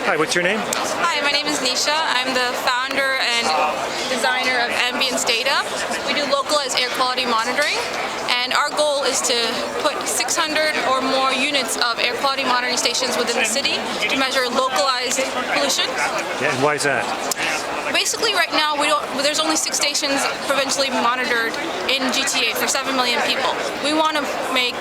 Hi, what's your name? Hi, my name is Nisha. I'm the founder and designer of Ambience Data. We do localized air quality monitoring, and our goal is to put 600 or more units of air quality monitoring stations within the city to measure localized pollution. Yeah, and why is that? Basically, right now there's only 6 stations provincially monitored in GTA for 7 million people. We want to make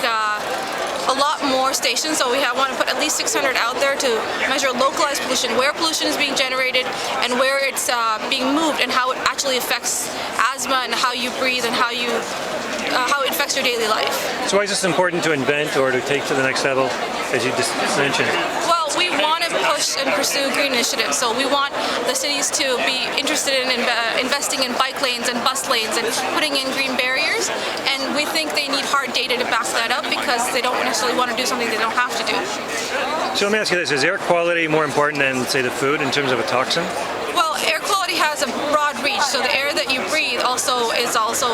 a lot more stations, so we want to put at least 600 out there to measure localized pollution, where pollution is being generated and where it's being moved, and how it actually affects asthma and how you breathe and how it affects your daily life. So why is this important to invent or to take to the next level, as you just mentioned? Well, we want to push and pursue green initiatives, so we want the cities to be interested in investing in bike lanes and bus lanes and putting in green barriers, and we think they need hard data to back that up because they don't necessarily want to do something they don't have to do. So let me ask you this, is air quality more important than, say, the food in terms of a toxin? Well, air quality has a broad reach, so the air that you breathe is also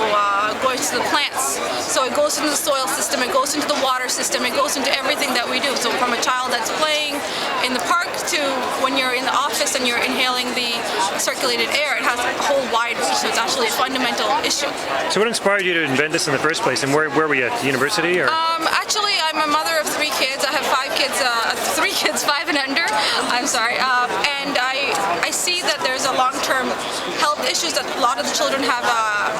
going to the plants. So it goes into the soil system, it goes into the water system, it goes into everything that we do. So from a child that's playing in the park to when you're in the office and you're inhaling the circulated air, it has a whole wide reach, so it's actually a fundamental issue. So what inspired you to invent this in the first place, and where were you at, university? Or? Actually, I'm a mother of 3 kids. I have 5 kids, 3 kids, 5 and under. I'm sorry. And I see that there's a long-term health issues that a lot of the children have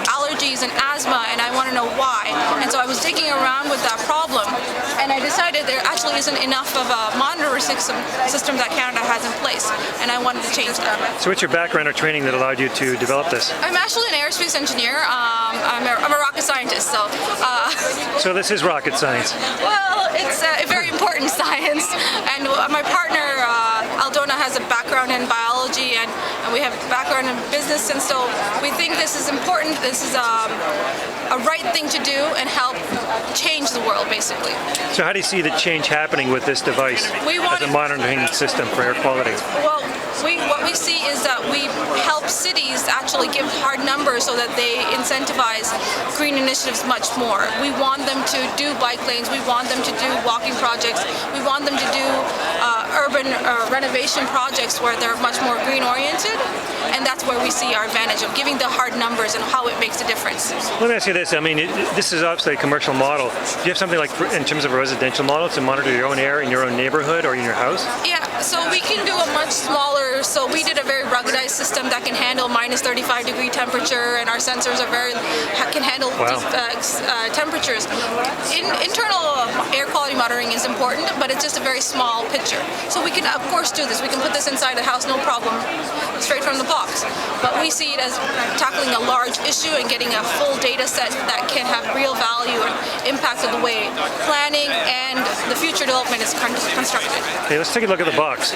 allergies and asthma, and I want to know why. And so I was digging around with that problem, and I decided there actually isn't enough of a monitoring system that Canada has in place, and I wanted to change that. So what's your background or training that allowed you to develop this? I'm actually an aerospace engineer. I'm a rocket scientist, so... So this is rocket science? Well, it's a very important science, and my partner Aldona has a background in biology, and we have a background in business, and so we think this is important. This is a right thing to do and help change the world, basically. So how do you see the change happening with this device as a monitoring system for air quality? Well, what we see is that we help cities actually give hard numbers so that they incentivize green initiatives much more. We want them to do bike lanes, we want them to do walking projects, we want them to do urban renovation projects where they're much more green oriented, and that's where we see our advantage of giving the hard numbers and how it makes a difference. Let me ask you this, I mean, this is obviously a commercial model. Do you have something like, in terms of a residential model, to monitor your own air in your own neighborhood or in your house? Yeah, so we can do a much smaller, so we did a very ruggedized system that can handle minus 35-degree temperature, and our sensors can handle temperatures. Internal air quality monitoring is important, but it's just a very small picture. So we can, of course, do this. We can put this inside the house, no problem, straight from the box. But we see it as tackling a large issue and getting a full data set that can have real value and impact of the way planning and the future development is constructed. Okay, let's take a look at the box.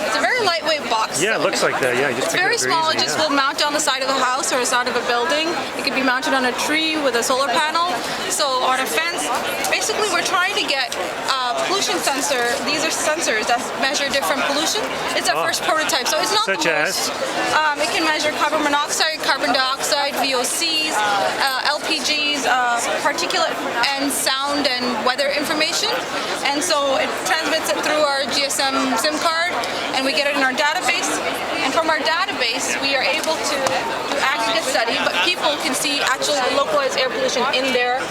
It's a very lightweight box. Yeah, it looks like that. Yeah, it's very small. It just will mount on the side of the house or the side of a building. It could be mounted on a tree with a solar panel. So on a fence. Basically, we're trying to get a pollution sensor. These are sensors that measure different pollution. It's our first prototype, so it's not such the most. It can measure carbon monoxide, carbon dioxide, VOCs, LPGs, particulate and sound and weather information. And so it transmits it through our GSM SIM card, and we get it in our database. And from our database, we are able to do aggregate study, but people can see actually the localized air pollution in their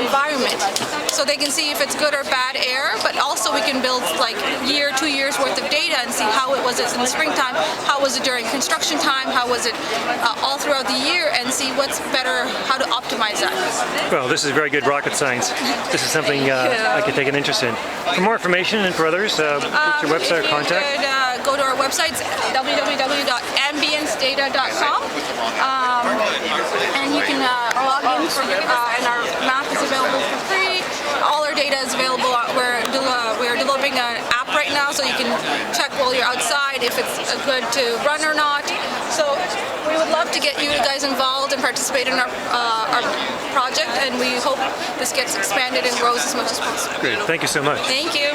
environment. So they can see if it's good or bad air, but also we can build like 2 years worth of data and see how it was in the springtime, how was it during construction time, how was it all throughout the year, and see what's better, how to optimize that. Well, this is very good rocket science. This is something I could take an interest in. For more information and for others, what's your website or contact? You could go to our website, www.ambience.data.com, and you can log in, and our map is available for free. All our data is available. We're developing an app right now, so you can check while you're outside if it's good to run or not. So we would love to get you guys involved and participate in our project, and we hope this gets expanded and grows as much as possible. Great. Thank you so much. Thank you.